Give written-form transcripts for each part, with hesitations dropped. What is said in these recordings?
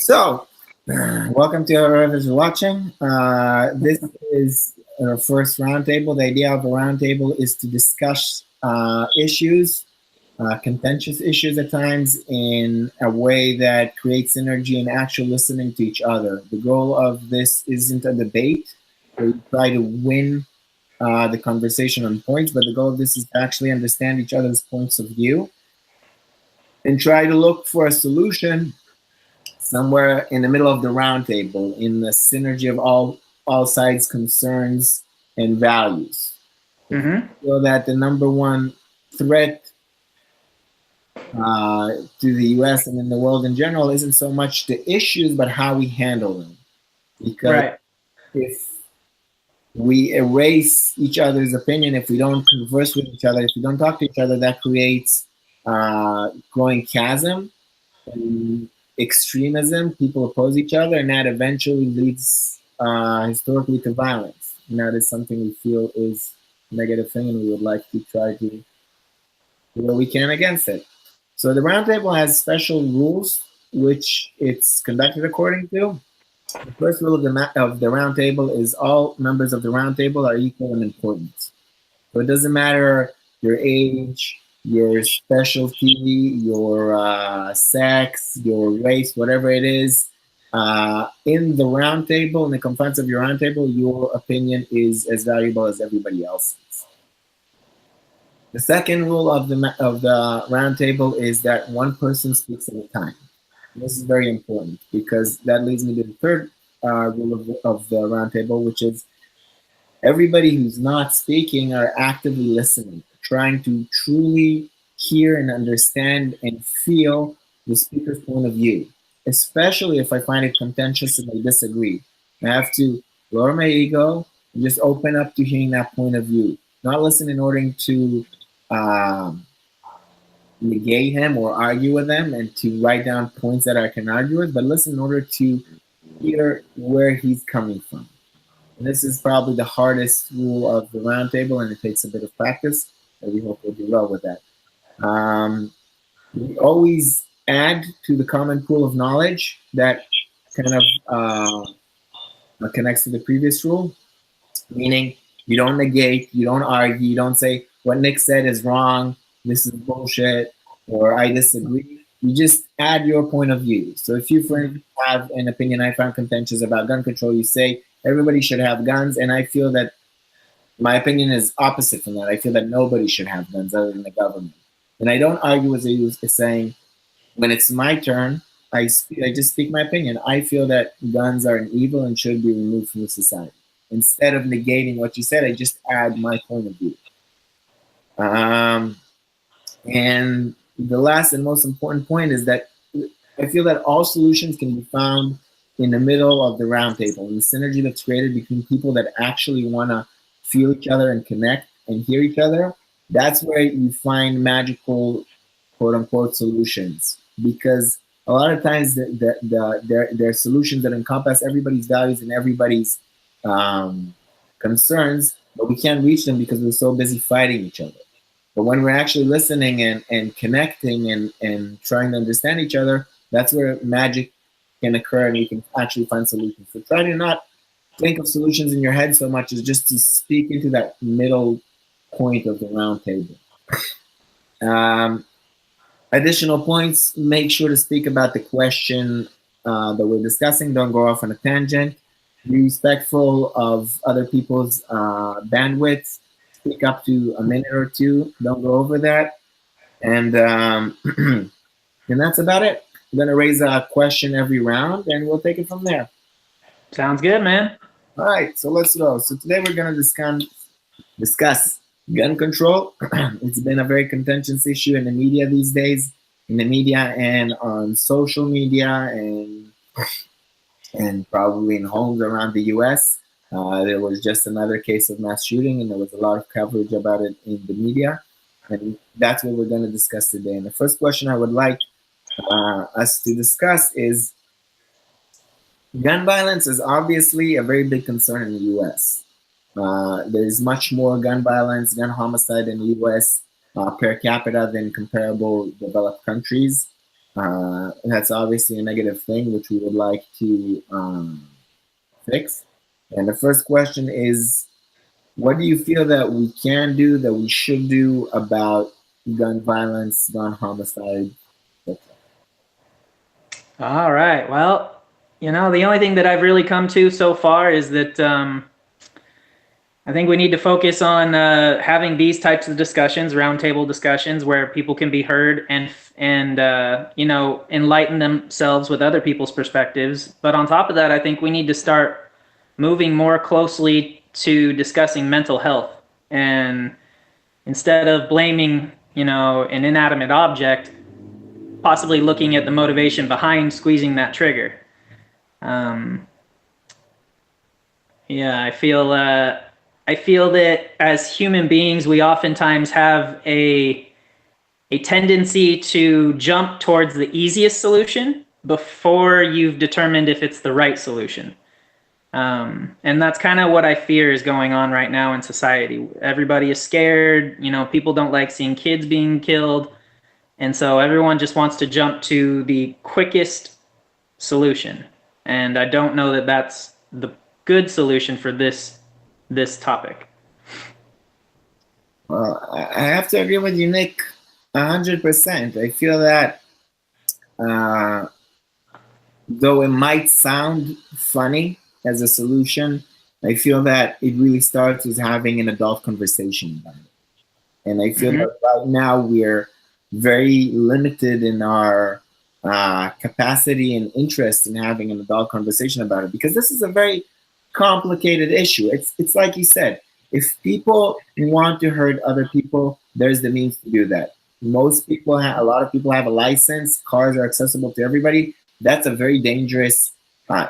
So, welcome to whoever's watching. This is our first roundtable. The idea of a roundtable is to discuss issues, contentious issues at times, in a way that creates synergy and actual listening to each other. The goal of this isn't a debate where you try to win the conversation on points, but the goal of this is to actually understand each other's points of view and try to look for a solution somewhere in the middle of the round table, in the synergy of all sides' concerns and values. Mm-hmm. So that the number one threat to the U.S. and in the world in general isn't so much the issues, but how we handle them. Because Right. if we erase each other's opinion, if we don't converse with each other, if we don't talk to each other, that creates growing chasm and extremism. People oppose each other, and that eventually leads historically to violence. And that is something we feel is a negative thing, and we would like to try to do what we can against it. So the roundtable has special rules which it's conducted according to. The first rule of the roundtable is all members of the roundtable are equal in importance. So it doesn't matter your age, your specialty, your sex, your race, whatever it is. In the roundtable, in the confines of your roundtable, your opinion is as valuable as everybody else's. The second rule of the roundtable is that one person speaks at a time. This is very important because that leads me to the third rule of the roundtable, which is everybody who's not speaking are actively listening, trying to truly hear and understand and feel the speaker's point of view, especially if I find it contentious and I disagree. I have to lower my ego and just open up to hearing that point of view, not listen in order to um, negate him or argue with him and to write down points that I can argue with, but listen in order to hear where he's coming from. And this is probably the hardest rule of the roundtable, and it takes a bit of practice, but we hope we'll do well with that. We always add to the common pool of knowledge that kind of connects to the previous rule, meaning you don't negate, you don't argue, you don't say what Nick said is wrong, this is bullshit, or I disagree. You just add your point of view. So if you, for instance, have an opinion I found contentious about gun control, you say everybody should have guns, and I feel that my opinion is opposite from that. I feel that nobody should have guns other than the government. And I don't argue with you saying, when it's my turn, I just speak my opinion. I feel that guns are an evil and should be removed from the society. Instead of negating what you said, I just add my point of view. And the last and most important point is that I feel that all solutions can be found in the middle of the roundtable, in the synergy that's created between people that actually want to feel each other and connect and hear each other. That's where you find magical, quote unquote, solutions. Because a lot of times there are solutions that encompass everybody's values and everybody's concerns, but we can't reach them because we're so busy fighting each other. But when we're actually listening and connecting and trying to understand each other, that's where magic can occur and we can actually find solutions. So try to not think of solutions in your head so much as just to speak into that middle point of the round table. Additional points, make sure to speak about the question that we're discussing. Don't go off on a tangent. Be respectful of other people's bandwidth. Speak up to a minute or two. Don't go over that. And and that's about it. I'm going to raise a question every round, and we'll take it from there. Sounds good, man. All right, so let's go. So today we're going to discuss gun control. It's been a very contentious issue in the media these days, in the media and on social media and probably in homes around the U.S. There was just another case of mass shooting, and there was a lot of coverage about it in the media. And that's what we're going to discuss today. And the first question I would like us to discuss is gun violence is obviously a very big concern in the U.S. There's much more gun violence, gun homicide in the U.S. Per capita than comparable developed countries. That's obviously a negative thing, which we would like to fix. And the first question is, what do you feel that we can do, that we should do about gun violence, gun homicide? All right. Well, the only thing that I've really come to so far is that I think we need to focus on having these types of discussions, roundtable discussions, where people can be heard and enlighten themselves with other people's perspectives. But on top of that, I think we need to start moving more closely to discussing mental health, and instead of blaming an inanimate object, possibly looking at the motivation behind squeezing that trigger. Yeah, I feel that as human beings, we oftentimes have a tendency to jump towards the easiest solution before you've determined if it's the right solution. And that's kind of what I fear is going on right now in society. Everybody is scared. People don't like seeing kids being killed. And so everyone just wants to jump to the quickest solution. And I don't know that that's the good solution for this topic. Well, I have to agree with you, Nick, 100%. I feel that though it might sound funny as a solution, I feel that it really starts with having an adult conversation about it. And I feel that right now we're very limited in our capacity and interest in having an adult conversation about it, because this is a very complicated issue. It's like you said, if people want to hurt other people, there's the means to do that. Most people a lot of people have a license. Cars are accessible to everybody. That's a very dangerous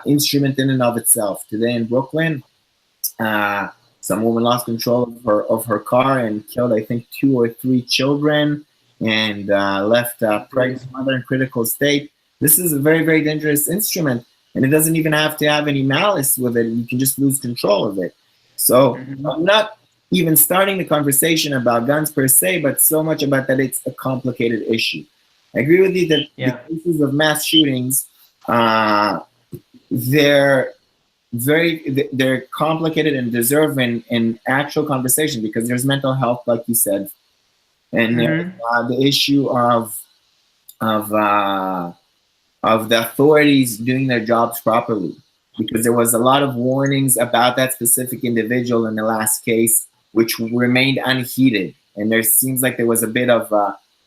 instrument in and of itself. Today in Brooklyn, some woman lost control of her car and killed, I think, 2 or 3 children, and left a pregnant mother in critical state. This is a very, very dangerous instrument, and it doesn't even have to have any malice with it. You can just lose control of it. So I'm not even starting the conversation about guns per se, but so much about that it's a complicated issue. I agree with you that the cases of mass shootings, they're complicated and deserve an actual conversation, because there's mental health, like you said, and there's the issue of the authorities doing their jobs properly, because there was a lot of warnings about that specific individual in the last case, which remained unheeded, and there seems like there was a bit of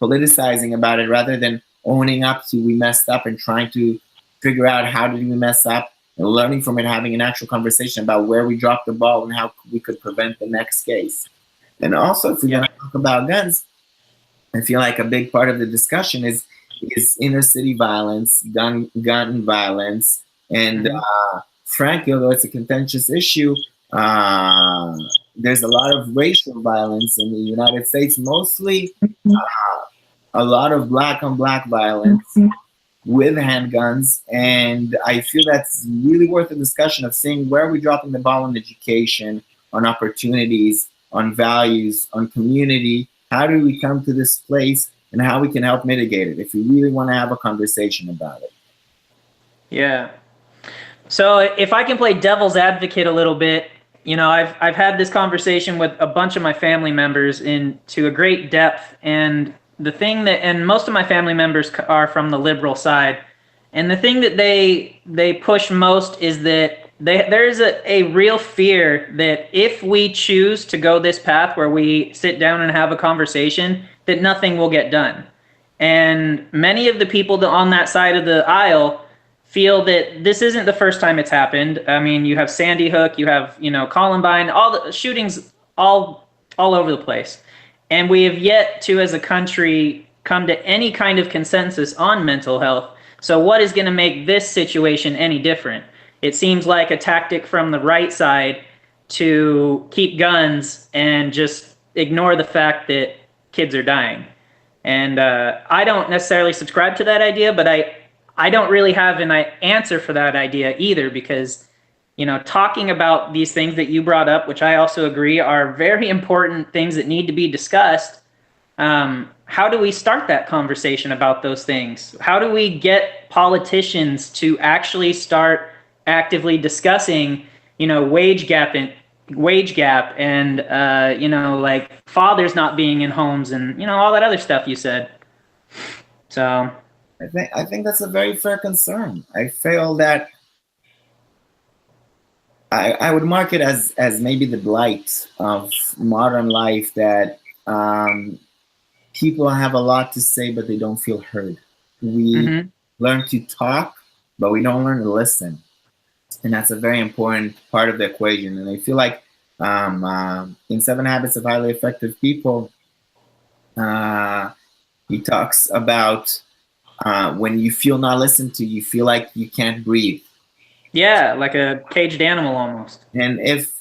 politicizing about it, rather than owning up to we messed up and trying to figure out how did we mess up and learning from it, having an actual conversation about where we dropped the ball and how we could prevent the next case. And also, if we're going to talk about guns, I feel like a big part of the discussion is inner city violence, gun violence, and frankly, although it's a contentious issue, there's a lot of racial violence in the United States, mostly a lot of black on black violence with handguns, and I feel that's really worth a discussion of seeing where we're dropping the ball on education, on opportunities, on values, on community. How do we come to this place, and how we can help mitigate it if we really want to have a conversation about it? Yeah. So if I can play devil's advocate a little bit, I've had this conversation with a bunch of my family members to a great depth, and and most of my family members are from the liberal side, and the thing that they push most is that there's a real fear that if we choose to go this path where we sit down and have a conversation, that nothing will get done. And many of the people on that side of the aisle feel that this isn't the first time it's happened. I mean, you have Sandy Hook, you have, Columbine, all the shootings all over the place. And we have yet to, as a country, come to any kind of consensus on mental health. So what is going to make this situation any different? It seems like a tactic from the right side to keep guns and just ignore the fact that kids are dying. And I don't necessarily subscribe to that idea, but I don't really have an answer for that idea either, because, talking about these things that you brought up, which I also agree are very important things that need to be discussed, how do we start that conversation about those things? How do we get politicians to actually start actively discussing, wage gap and like fathers not being in homes and all that other stuff you said. So I think that's a very fair concern. I feel that I would mark it as maybe the blight of modern life, that people have a lot to say, but they don't feel heard. We learn to talk, but we don't learn to listen. And that's a very important part of the equation. And I feel like in Seven Habits of Highly Effective People, he talks about when you feel not listened to, you feel like you can't breathe. Yeah, like a caged animal almost. And if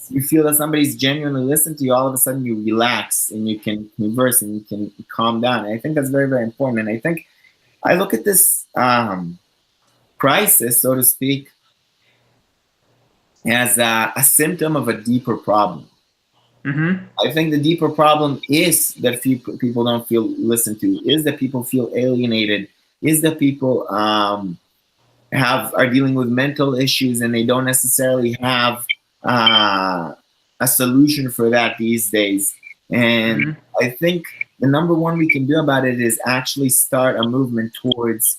you feel that somebody's genuinely listening to you, all of a sudden you relax and you can converse and you can calm down. And I think that's very, very important. And I think I look at this crisis, so to speak, as a symptom of a deeper problem. I think the deeper problem is that people don't feel listened to, is that people feel alienated, is that people are dealing with mental issues and they don't necessarily have a solution for that these days. And I think the number one we can do about it is actually start a movement towards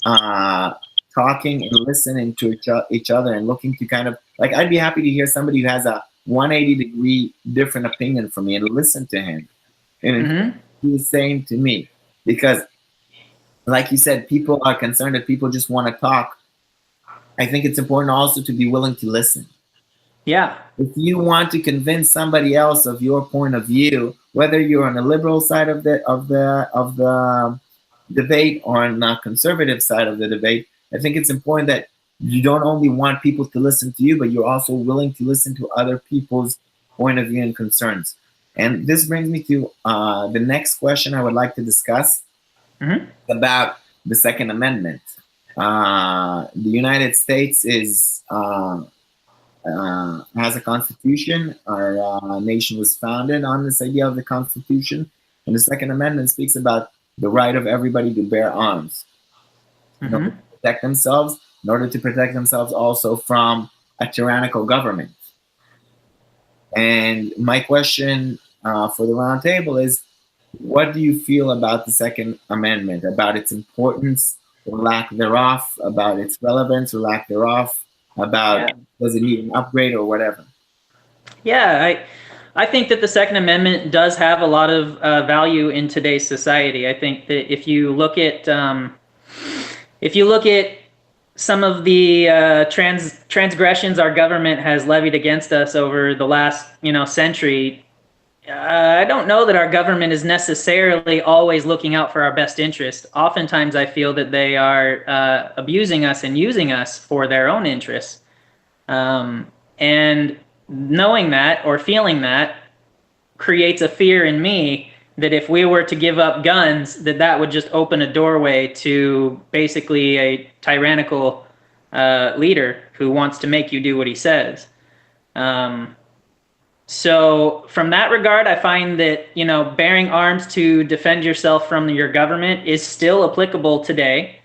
talking and listening to each other and looking to kind of, like, I'd be happy to hear somebody who has a 180-degree different opinion from me and listen to him and do the same to me. Because like you said, people are concerned that people just want to talk. I think it's important also to be willing to listen. Yeah. If you want to convince somebody else of your point of view, whether you're on the liberal side of the debate or on the conservative side of the debate, I think it's important that you don't only want people to listen to you, but you're also willing to listen to other people's point of view and concerns. And this brings me to the next question I would like to discuss about the Second Amendment. The United States has a constitution. Our nation was founded on this idea of the Constitution, and the Second Amendment speaks about the right of everybody to bear arms in order to protect themselves, in order to protect themselves also from a tyrannical government. And my question for the roundtable is, what do you feel about the Second Amendment, about its importance or lack thereof, about its relevance or lack thereof, about does it need an upgrade or whatever? Yeah, I think that the Second Amendment does have a lot of value in today's society. I think that if you look at some of the transgressions our government has levied against us over the last century, I don't know that our government is necessarily always looking out for our best interest. Oftentimes, I feel that they are abusing us and using us for their own interests. And knowing that or feeling that creates a fear in me that if we were to give up guns, that would just open a doorway to basically a tyrannical leader who wants to make you do what he says. So from that regard, I find that, bearing arms to defend yourself from your government is still applicable today.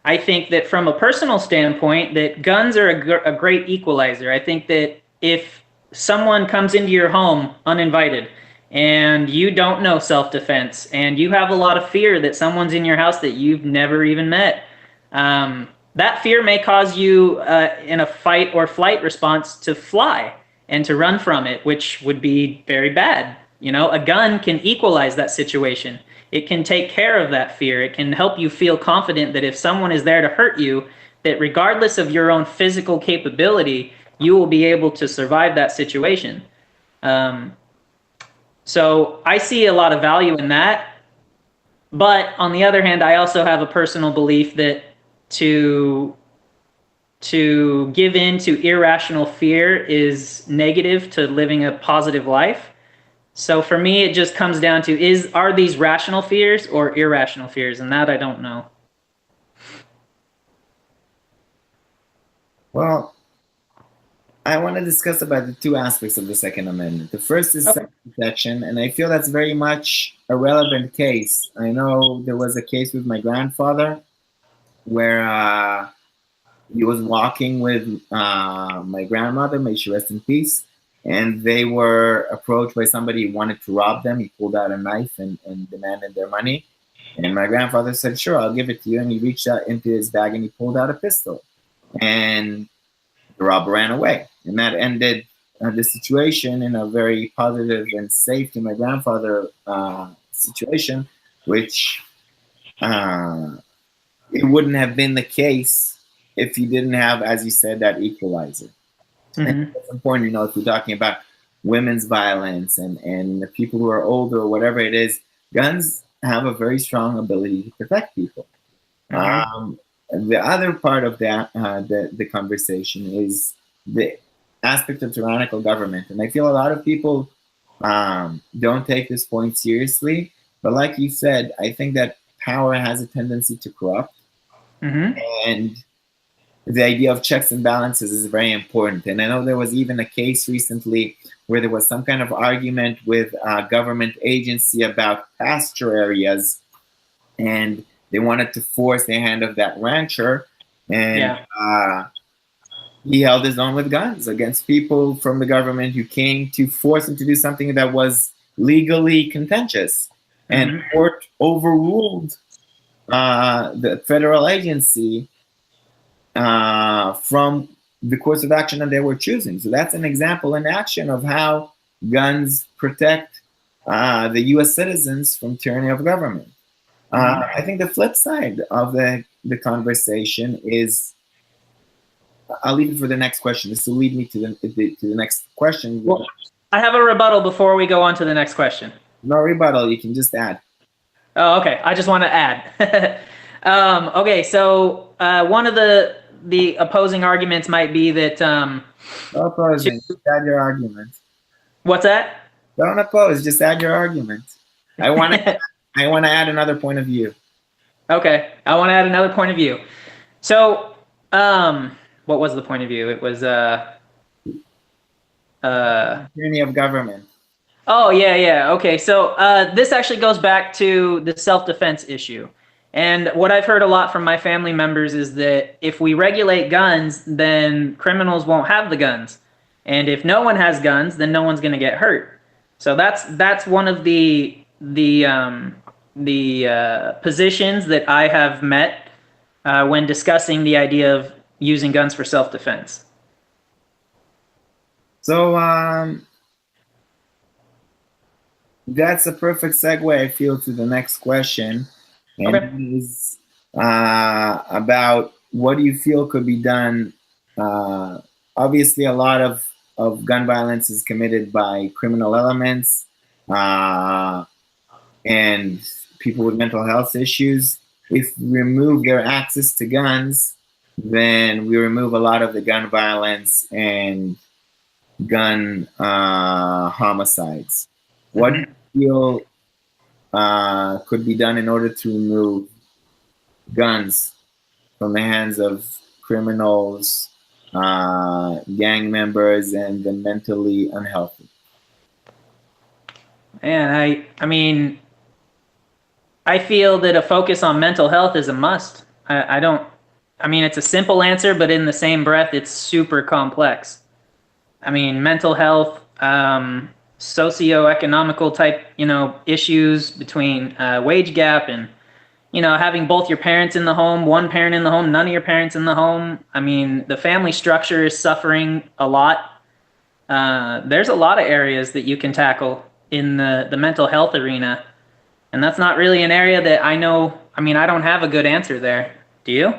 I think that from a personal standpoint, that guns are a great equalizer. I think that if someone comes into your home uninvited and you don't know self-defense and you have a lot of fear that someone's in your house that you've never even met, that fear may cause you in a fight or flight response to fly and to run from it, which would be very bad. A gun can equalize that situation. It can take care of that fear. It can help you feel confident that if someone is there to hurt you, that regardless of your own physical capability, you will be able to survive that situation. So I see a lot of value in that. But on the other hand, I also have a personal belief that to give in to irrational fear is negative to living a positive life. So for me, it just comes down to, are these rational fears or irrational fears? And that I don't know. Well, I want to discuss about the two aspects of the Second Amendment. The first is Okay. self-protection, and I feel that's very much a relevant case. I know there was a case with my grandfather where he was walking with my grandmother, may she rest in peace, and they were approached by somebody who wanted to rob them. He pulled out a knife and demanded their money. And my grandfather said, "Sure, I'll give it to you." And he reached out into his bag and he pulled out a pistol. And the robber ran away. And that ended the situation in a very positive and safe to my grandfather situation, which it wouldn't have been the case if you didn't have, as you said, that equalizer. Mm-hmm. It's important, if we're talking about women's violence and the people who are older or whatever it is, guns have a very strong ability to protect people. Mm-hmm. The other part of that, the conversation is the aspect of tyrannical government. And I feel a lot of people don't take this point seriously. But like you said, I think that power has a tendency to corrupt. Mm-hmm. And the idea of checks and balances is very important. And I know there was even a case recently where there was some kind of argument with a government agency about pasture areas, and they wanted to force the hand of that rancher, and he held his own with guns against people from the government who came to force him to do something that was legally contentious. And the court overruled the federal agency from the course of action that they were choosing. So that's an example in action of how guns protect the U.S. citizens from tyranny of government. I think the flip side of the conversation is, I'll leave it for the next question. This will lead me to the next question. Well, I have a rebuttal before we go on to the next question. No rebuttal. You can just add. Oh, okay. I just want to add. Okay, so one of the opposing arguments might be that. No opposing. Just add your argument. What's that? Don't oppose. Just add your argument. I want to. I want to add another point of view. Okay, I want to add another point of view. So, what was the point of view? It was tyranny of government. Oh yeah. Okay, so this actually goes back to the self-defense issue. And what I've heard a lot from my family members is that if we regulate guns, then criminals won't have the guns. And if no one has guns, then no one's going to get hurt. So that's one of the positions that I have met when discussing the idea of using guns for self-defense. So that's a perfect segue, I feel, to the next question. And Okay. it is about what do you feel could be done. Obviously, a lot of gun violence is committed by criminal elements and people with mental health issues. If we remove their access to guns, then we remove a lot of the gun violence and gun homicides. What do you feel could be done in order to remove guns from the hands of criminals, gang members, and the mentally unhealthy? And I mean, I feel that a focus on mental health is a must. I mean, it's a simple answer, but in the same breath, it's super complex. I mean, mental health, socioeconomical type, issues between wage gap and, having both your parents in the home, one parent in the home, none of your parents in the home. I mean, the family structure is suffering a lot. There's a lot of areas that you can tackle in the mental health arena. And that's not really an area that I know. I mean, I don't have a good answer there. Do you?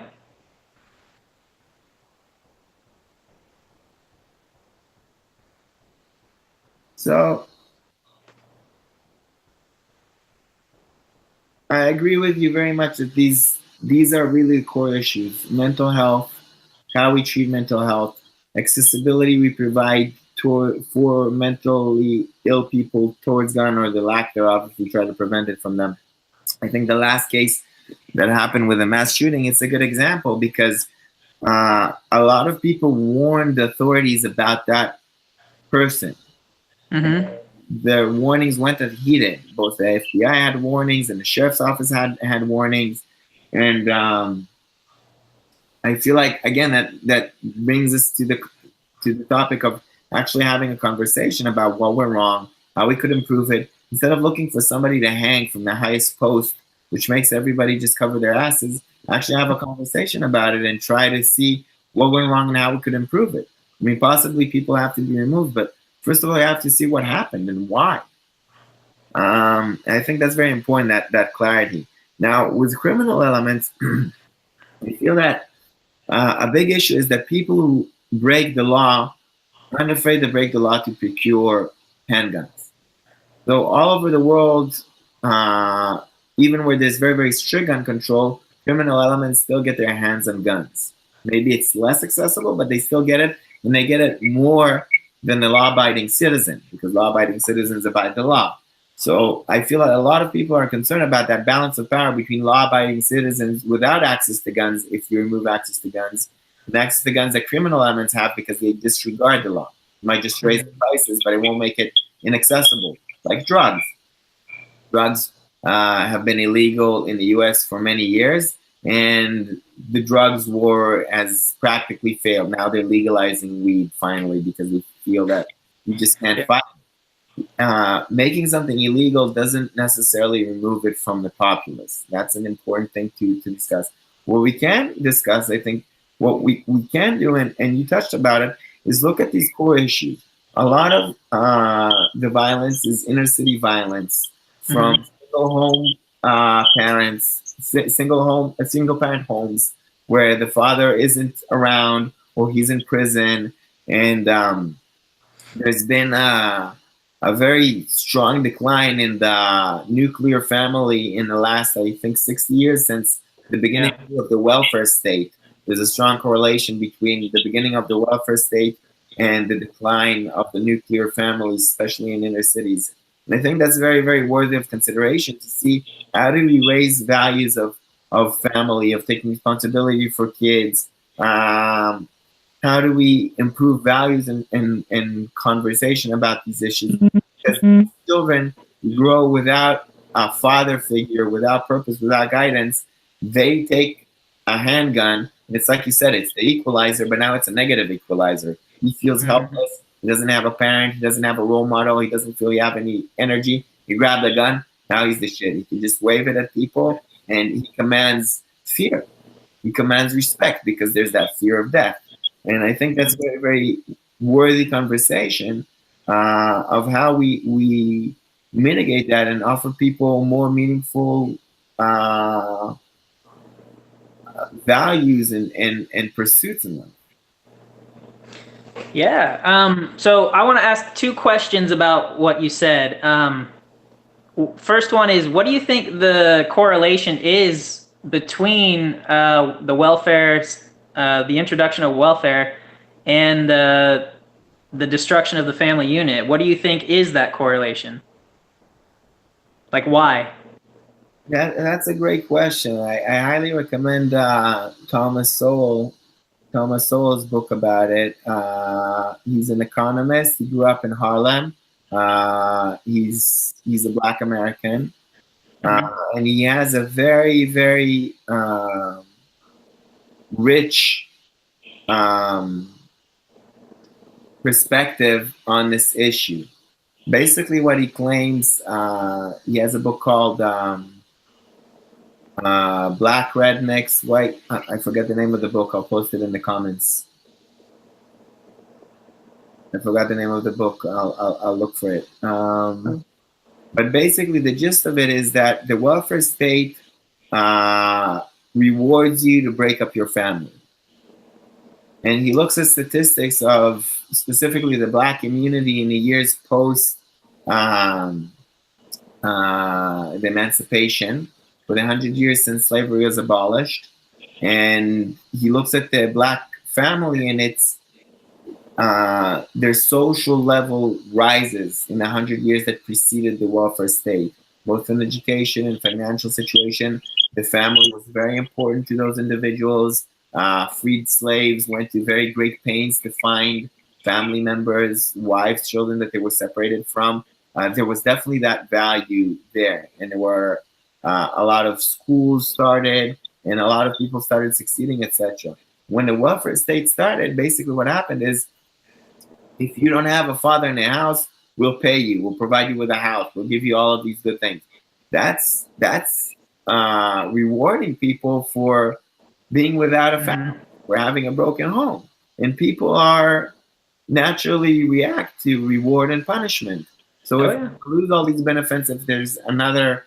So I agree with you very much that these are really core issues. Mental health, how we treat mental health, accessibility we provide for mentally ill people towards gun, or the lack thereof if we try to prevent it from them. I think the last case that happened with a mass shooting, it's a good example because a lot of people warned the authorities about that person. Mm-hmm. The warnings went unheeded. Both the FBI had warnings and the sheriff's office had warnings, and I feel like again that brings us to the topic of actually having a conversation about what went wrong, how we could improve it, instead of looking for somebody to hang from the highest post, which makes everybody just cover their asses. Actually, have a conversation about it and try to see what went wrong and how we could improve it. I mean, possibly people have to be removed, but first of all, you have to see what happened and why. And I think that's very important, that clarity. Now, with criminal elements, I feel that a big issue is that people who break the law aren't afraid to break the law to procure handguns. So all over the world, even where there's very, very strict gun control, criminal elements still get their hands on guns. Maybe it's less accessible, but they still get it, and they get it more than the law-abiding citizen, because law-abiding citizens abide the law. So I feel like a lot of people are concerned about that balance of power between law-abiding citizens without access to guns, if you remove access to guns, and access to guns that criminal elements have because they disregard the law. It might just raise the prices, but it won't make it inaccessible. Like drugs. Drugs have been illegal in the U.S. for many years, and the drugs war has practically failed. Now they're legalizing weed finally because we feel that you just can't fight. Making something illegal doesn't necessarily remove it from the populace. That's an important thing to discuss. What we can discuss, I think, what we can do, and you touched about it, is look at these core issues. A lot of the violence is inner city violence from single home parents, single parent homes where the father isn't around or he's in prison, and there's been a very strong decline in the nuclear family in the last, I think, 60 years since the beginning of the welfare state. There's a strong correlation between the beginning of the welfare state and the decline of the nuclear families, especially in inner cities. And I think that's very, very worthy of consideration to see how do we raise values of family, of taking responsibility for kids. How do we improve values and conversation about these issues? Because children grow without a father figure, without purpose, without guidance. They take a handgun, and it's like you said, it's the equalizer, but now it's a negative equalizer. He feels helpless. He doesn't have a parent. He doesn't have a role model. He doesn't feel he have any energy. He grabbed a gun. Now he's the shit. He can just wave it at people, and he commands fear. He commands respect because there's that fear of death. And I think that's very, very worthy conversation of how we mitigate that and offer people more meaningful values and pursuits in life. Yeah. So I want to ask two questions about what you said. First one is, what do you think the correlation is between the welfare, the introduction of welfare, and the destruction of the family unit? What do you think is that correlation? Like, why? That's a great question. I highly recommend Thomas Sowell's book about it. He's an economist. He grew up in Harlem. He's a Black American, and he has a very, very rich perspective on this issue. Basically, what he claims, he has a book called Black Rednecks, White. I forget the name of the book. I'll post it in the comments. I forgot the name of the book. I'll look for it. But basically, the gist of it is that the welfare state rewards you to break up your family. And he looks at statistics of specifically the Black community in the years post the emancipation, for the 100 years since slavery was abolished. And he looks at the Black family and it's their social level rises in the 100 years that preceded the welfare state, both in education and financial situation. The family was very important to those individuals. freed slaves went to very great pains to find family members, wives, children that they were separated from. There was definitely that value there, and there were a lot of schools started, and a lot of people started succeeding, etc. When the welfare state started, basically what happened is, if you don't have a father in the house, we'll pay you, we'll provide you with a house, we'll give you all of these good things. That's rewarding people for being without a family, for having a broken home, and people are naturally react to reward and punishment. So if I lose all these benefits, if there's another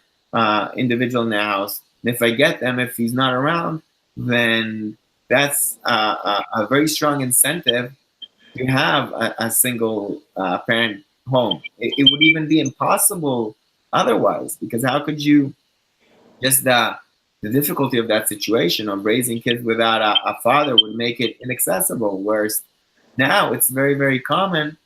individual in the house, and if I get them, if he's not around, then that's a very strong incentive to have a single parent home. It would even be impossible otherwise, because how could you, just the difficulty of that situation of raising kids without a father would make it inaccessible. Whereas now it's very, very common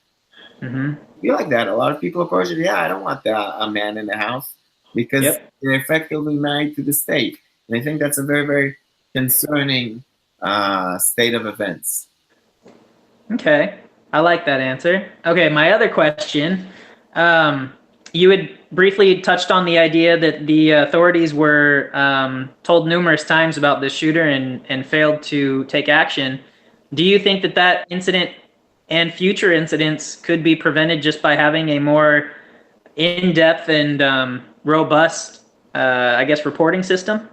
to be like that. A lot of people approach it, yeah, I don't want a man in the house, because they're effectively married to the state. And I think that's a very, very concerning state of events. Okay, I like that answer. Okay, my other question, you had briefly touched on the idea that the authorities were told numerous times about the shooter and failed to take action. Do you think that that incident and future incidents could be prevented just by having a more in-depth and robust, I guess, reporting system?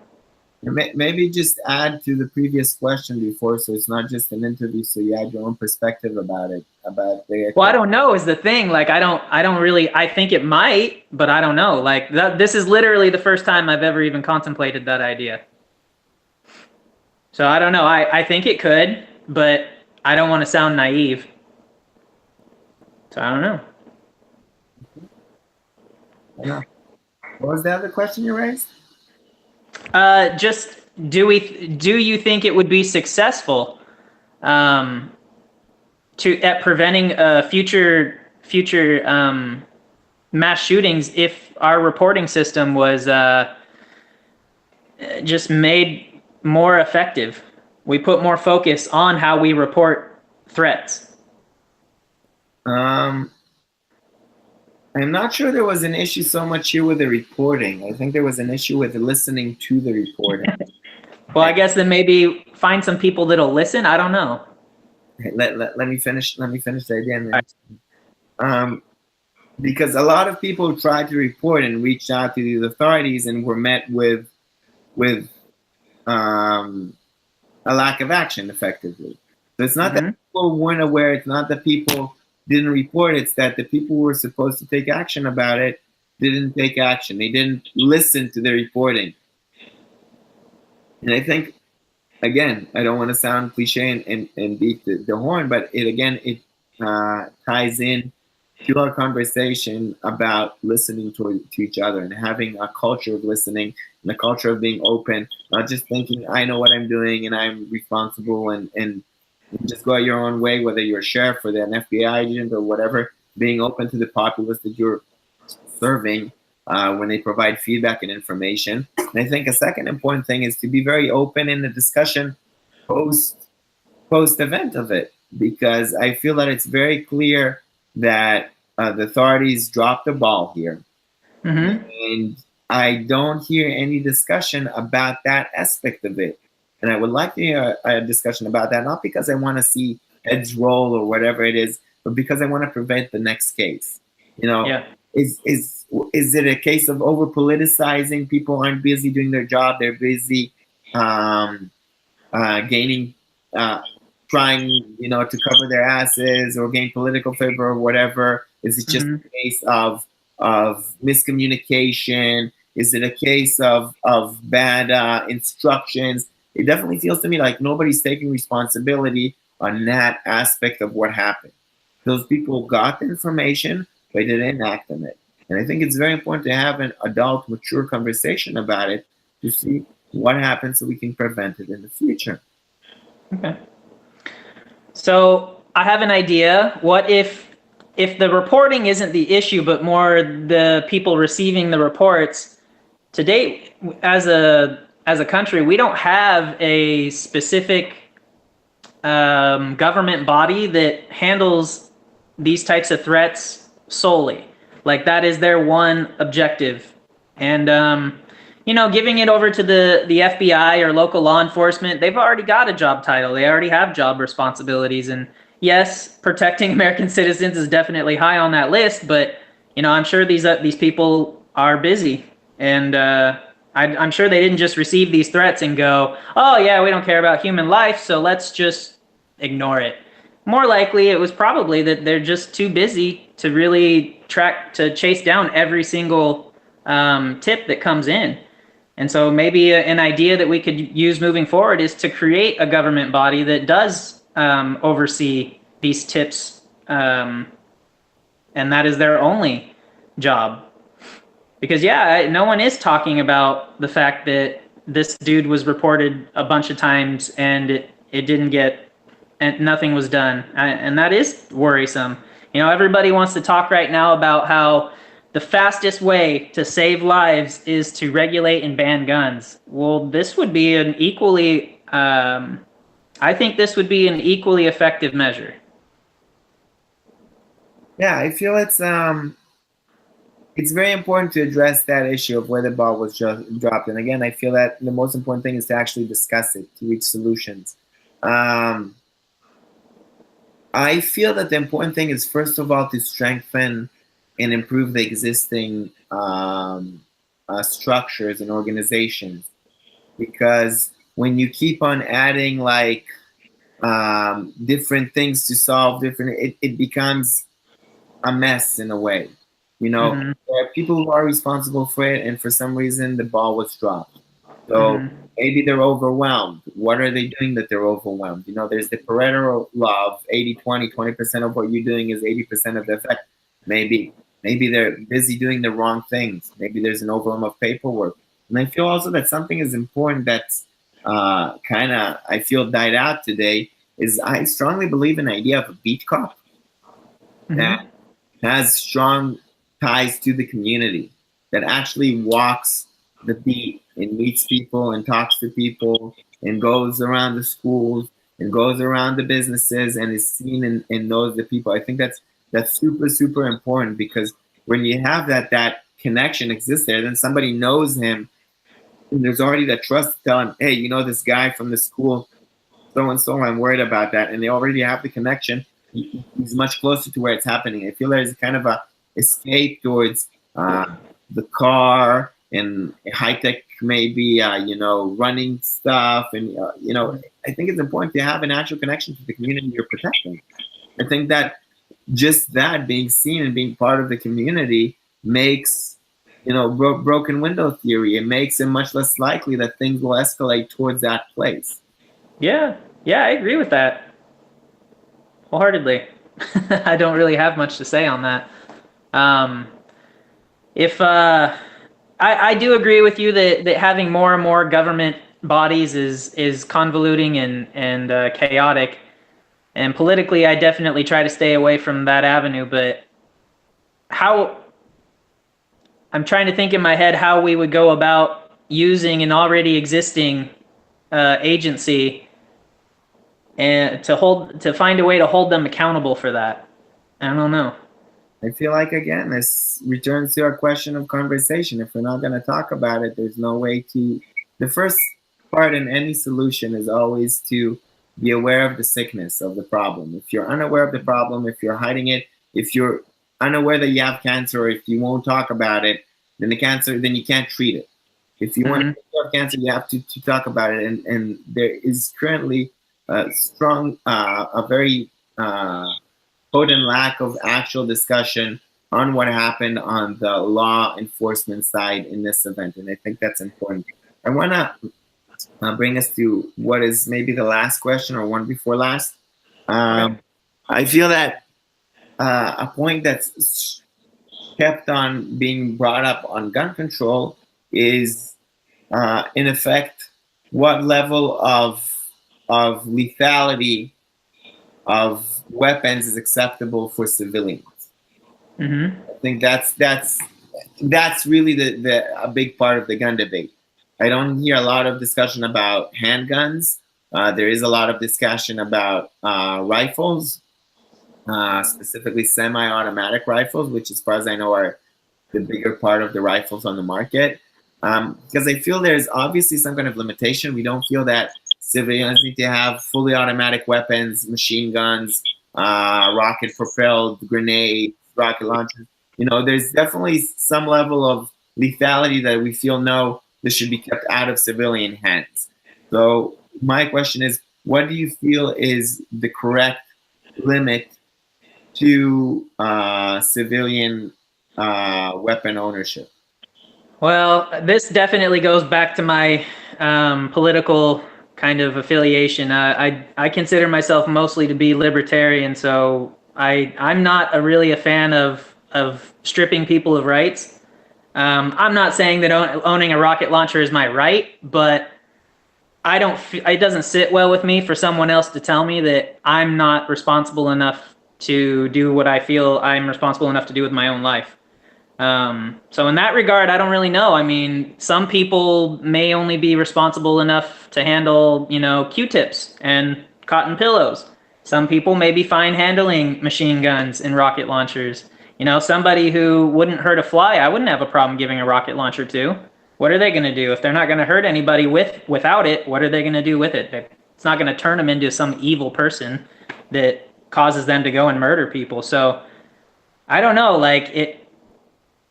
Maybe just add to the previous question before, so it's not just an interview, so you add your own perspective about it. Well, I don't know is the thing. Like, I don't really, I think it might, but I don't know. Like, this is literally the first time I've ever even contemplated that idea. So I don't know. I think it could, but I don't want to sound naive. So I don't know. Yeah. What was the other question you raised? Just do you think it would be successful at preventing future mass shootings if our reporting system was just made more effective? We put more focus on how we report threats. I'm not sure there was an issue so much here with the reporting. I think there was an issue with listening to the reporting. Well, I guess then maybe find some people that'll listen. I don't know. Let me finish. Let me finish the idea. Right. Because a lot of people tried to report and reached out to the authorities and were met with a lack of action, effectively. So it's not that people weren't aware. It's not that people didn't report. It's that the people who were supposed to take action about it didn't take action. They didn't listen to the reporting. And I think, again, I don't want to sound cliche and beat the horn, but it ties in to our conversation about listening to each other and having a culture of listening and a culture of being open, not just thinking I know what I'm doing and I'm responsible and just go your own way, whether you're a sheriff or an FBI agent or whatever, being open to the populace that you're serving when they provide feedback and information. And I think a second important thing is to be very open in the discussion post-event of it, because I feel that it's very clear that the authorities dropped the ball here. And I don't hear any discussion about that aspect of it. And I would like to hear a discussion about that, not because I want to see heads roll or whatever it is, but because I want to prevent the next case. You know, is it a case of over politicizing? People aren't busy doing their job; they're busy trying, to cover their asses or gain political favor or whatever. Is it just a case of miscommunication? Is it a case of bad instructions? It definitely feels to me like nobody's taking responsibility on that aspect of what happened. Those people got the information, but they didn't act on it. And I think it's very important to have an adult, mature conversation about it to see what happens so we can prevent it in the future. Okay. So I have an idea. What if the reporting isn't the issue, but more the people receiving the reports? To date, as a as a country, we don't have a specific government body that handles these types of threats solely. Like that is their one objective. And giving it over to the FBI or local law enforcement, they've already got a job title. They already have job responsibilities. And yes, protecting American citizens is definitely high on that list. But I'm sure these people are busy, and I'm sure they didn't just receive these threats and go, "Oh yeah, we don't care about human life, so let's just ignore it." More likely, it was probably that they're just too busy to really chase down every single tip that comes in. And so maybe an idea that we could use moving forward is to create a government body that does oversee these tips, and that is their only job. Because no one is talking about the fact that this dude was reported a bunch of times and it didn't get, and nothing was done. And that is worrisome. Everybody wants to talk right now about how the fastest way to save lives is to regulate and ban guns. Well, this would be an equally, I think this would be an equally effective measure. Yeah, I feel it's very important to address that issue of where the ball was dropped. And again, I feel that the most important thing is to actually discuss it, to reach solutions. I feel that the important thing is, first of all, to strengthen and improve the existing structures and organizations. Because when you keep on adding different things to solve it becomes a mess in a way. Mm-hmm. There are people who are responsible for it, and for some reason the ball was dropped. So maybe they're overwhelmed. What are they doing that they're overwhelmed? There's the Pareto law of 80-20, 20% of what you're doing is 80% of the effect. Maybe they're busy doing the wrong things. Maybe there's an overwhelm of paperwork. And I feel also that something is important that's kind of, I feel, died out today is I strongly believe in the idea of a beat cop that has strong ties to the community, that actually walks the beat and meets people and talks to people and goes around the schools and goes around the businesses and is seen and knows the people. I think that's super, super important, because when you have that connection exists there, then somebody knows him and there's already that trust to tell him, hey, this guy from the school, so-and-so, I'm worried about that. And they already have the connection. He's much closer to where it's happening. I feel there's kind of a escape towards the car and high-tech, maybe, running stuff. And, I think it's important to have an actual connection to the community you're protecting. I think that just that being seen and being part of the community makes, broken window theory. It makes it much less likely that things will escalate towards that place. Yeah, I agree with that wholeheartedly. I don't really have much to say on that. I do agree with you that having more and more government bodies is convoluting and chaotic. And politically, I definitely try to stay away from that avenue. But I'm trying to think in my head how we would go about using an already existing agency and to find a way to hold them accountable for that. I don't know. I feel like, again, this returns to our question of conversation. If we're not going to talk about it, there's no way to. The first part in any solution is always to be aware of the sickness of the problem. If you're unaware of the problem, if you're hiding it, if you're unaware that you have cancer, or if you won't talk about it, then you can't treat it. If you want to have cancer, you have to talk about it. And there is currently a very potent lack of actual discussion on what happened on the law enforcement side in this event. And I think that's important. I want to bring us to what is maybe the last question, or one before last. I feel that a point that's kept on being brought up on gun control is, in effect, what level of lethality of weapons is acceptable for civilians. I think that's really a big part of the gun debate. I don't hear a lot of discussion about handguns. There is a lot of discussion about rifles, specifically semi-automatic rifles, which, as far as I know, are the bigger part of the rifles on the market. Because I feel there's obviously some kind of limitation. We don't feel that civilians need to have fully automatic weapons, machine guns, rocket-propelled grenades, rocket launchers. There's definitely some level of lethality that we feel, no, this should be kept out of civilian hands. So my question is, what do you feel is the correct limit to civilian weapon ownership? Well, this definitely goes back to my political kind of affiliation. I consider myself mostly to be libertarian, so I'm not really a fan of stripping people of rights. I'm not saying that owning a rocket launcher is my right, but I don't. It doesn't sit well with me for someone else to tell me that I'm not responsible enough to do what I feel I'm responsible enough to do with my own life. So in that regard, I don't really know. I mean, some people may only be responsible enough to handle, Q-tips and cotton pillows. Some people may be fine handling machine guns and rocket launchers. Somebody who wouldn't hurt a fly, I wouldn't have a problem giving a rocket launcher to. What are they going to do? If they're not going to hurt anybody without it, what are they going to do with it? It's not going to turn them into some evil person that causes them to go and murder people. So I don't know,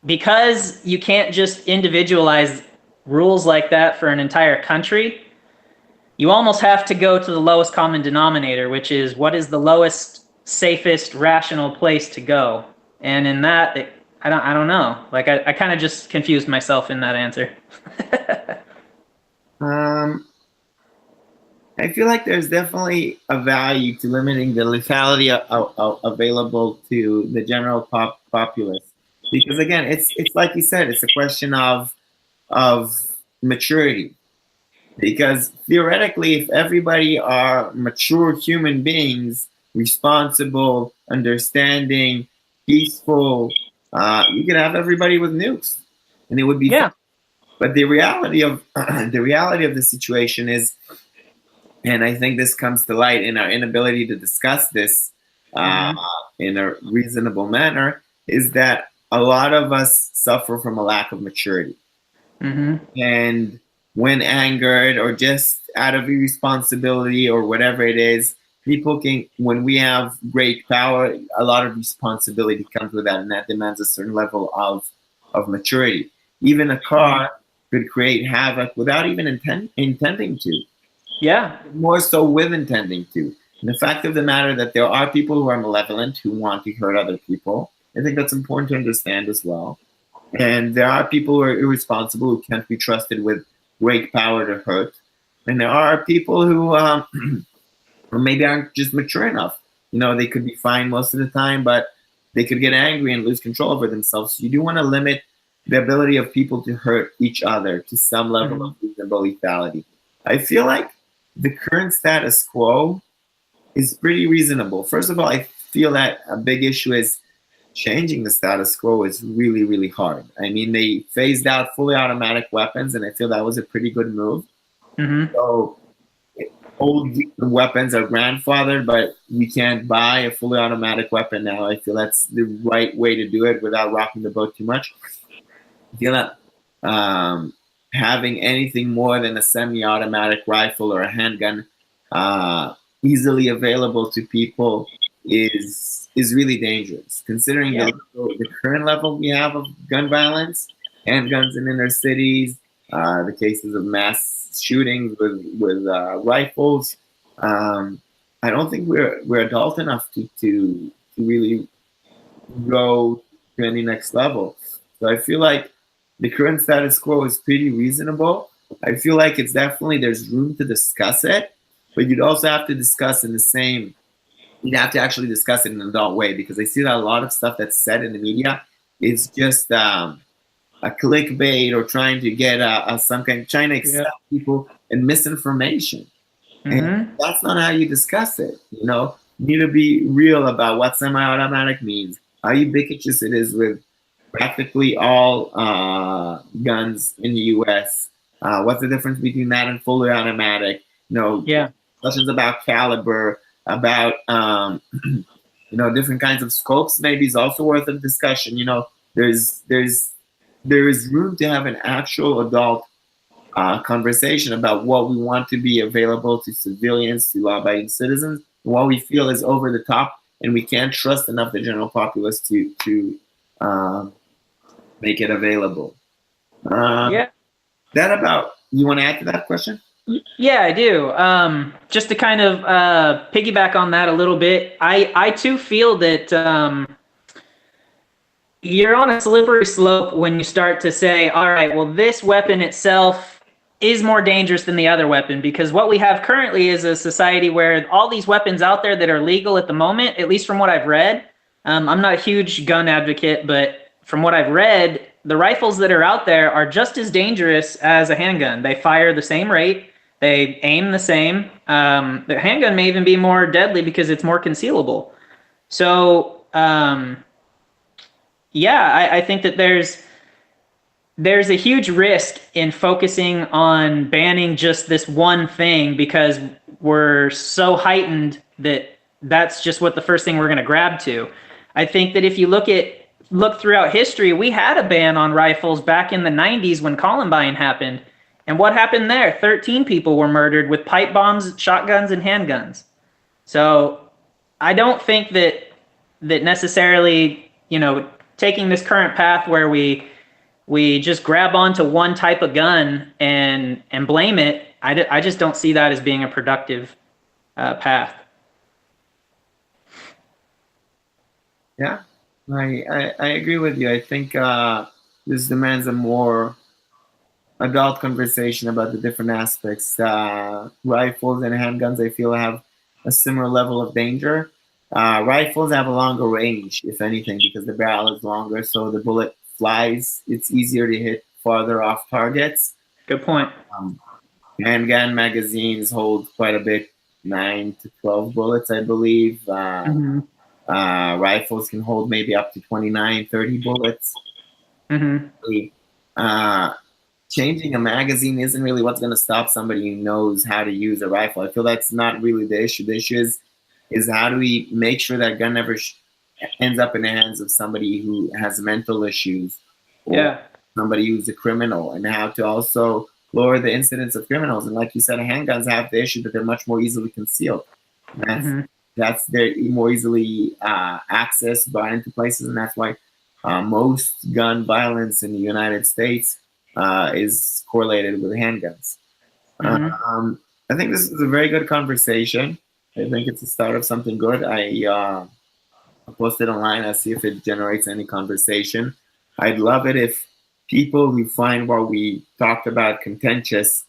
because you can't just individualize rules like that for an entire country. You almost have to go to the lowest common denominator, which is what is the lowest, safest, rational place to go. And in that, I don't know. I kind of just confused myself in that answer. I feel like there's definitely a value to limiting the lethality available to the general populace, because again, it's like you said, it's a question of maturity. Because theoretically, if everybody are mature human beings, responsible, understanding, peaceful, you could have everybody with nukes, and it would be yeah. fun. But the reality of the situation is, and I think this comes to light in our inability to discuss this in a reasonable manner, is that a lot of us suffer from a lack of maturity. And when angered or just out of irresponsibility or whatever it is, people can, when we have great power, a lot of responsibility comes with that, and that demands a certain level of maturity. Even a car could create havoc without even intending to. Yeah. More so with intending to. And the fact of the matter that there are people who are malevolent, who want to hurt other people. I think that's important to understand as well. And there are people who are irresponsible, who can't be trusted with great power to hurt. And there are people who maybe aren't just mature enough. They could be fine most of the time, but they could get angry and lose control over themselves. So you do want to limit the ability of people to hurt each other to some level of reasonable lethality. I feel like the current status quo is pretty reasonable. First of all, I feel that a big issue is changing the status quo is really, really hard. I mean, they phased out fully automatic weapons, and I feel that was a pretty good move. So old weapons are grandfathered, but we can't buy a fully automatic weapon now. I feel that's the right way to do it without rocking the boat too much. I feel that having anything more than a semi-automatic rifle or a handgun easily available to people is really dangerous, considering the current level we have of gun violence, handguns in inner cities, the cases of mass shootings with rifles. I don't think we're adult enough to really go to any next level. So I feel like the current status quo is pretty reasonable. I feel like it's definitely, there's room to discuss it, but you'd also have to discuss in the same, you'd have to actually discuss it in an adult way, because I see that a lot of stuff that's said in the media is just a clickbait or trying to get some kind, trying to excite people and misinformation. And that's not how you discuss it. You need to be real about what semi-automatic means, how ubiquitous it is with practically all guns in the U.S., What's the difference between that and fully automatic? Yeah. Questions about caliber, about different kinds of scopes. Maybe is also worth a discussion. There is room to have an actual adult conversation about what we want to be available to civilians, to law-abiding citizens, and what we feel is over the top, and we can't trust enough the general populace to make it available. Yeah. That about, you want to add to that question? Yeah, I do. Just to kind of piggyback on that a little bit, I too feel that you're on a slippery slope when you start to say, all right, well, this weapon itself is more dangerous than the other weapon, because what we have currently is a society where all these weapons out there that are legal at the moment, at least from what I've read, I'm not a huge gun advocate, but from what I've read, the rifles that are out there are just as dangerous as a handgun. They fire the same rate. They aim the same. The handgun may even be more deadly because it's more concealable. So, yeah, I think that there's a huge risk in focusing on banning just this one thing because we're so heightened that that's just what the first thing we're going to grab to. I think that if you look throughout history, we had a ban on rifles back in the 90s when Columbine happened. And what happened there? 13 people were murdered with pipe bombs, shotguns, and handguns. So I don't think that necessarily, taking this current path where we just grab onto one type of gun and blame it, I just don't see that as being a productive path. Yeah, I agree with you. I think this demands a more adult conversation about the different aspects. Rifles and handguns, I feel, have a similar level of danger. Rifles have a longer range, if anything, because the barrel is longer, so the bullet flies. It's easier to hit farther off targets. Good point. Handgun magazines hold quite a bit, 9 to 12 bullets, I believe. Rifles can hold maybe up to 29, 30 bullets. Changing a magazine isn't really what's going to stop somebody who knows how to use a rifle. I feel that's not really the issue. The issue is how do we make sure that gun never ends up in the hands of somebody who has mental issues, or somebody who's a criminal, and how to also lower the incidence of criminals. And like you said, handguns have the issue that they're much more easily concealed. They're more easily accessed, brought into places, and that's why most gun violence in the United States is correlated with handguns. I think this is a very good conversation. I think it's the start of something good. I posted online. I'll see if it generates any conversation. I'd love it if people who find what we talked about contentious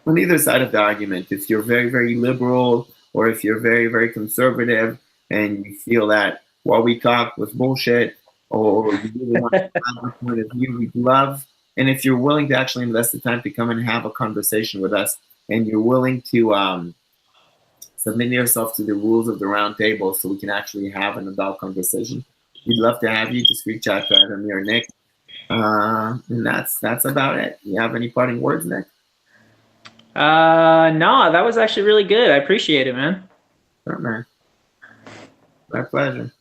on either side of the argument, if you're very, very liberal or if you're very, very conservative and you feel that what we talked was bullshit, or you really want to have a point of view, we'd love. And if you're willing to actually invest the time to come and have a conversation with us, and you're willing to submit yourself to the rules of the Roundtable so we can actually have an adult conversation, we'd love to have you. Just reach out to either me or Nick. And that's about it. You have any parting words, Nick? No, that was actually really good. I appreciate it, man. Sure, man. My pleasure.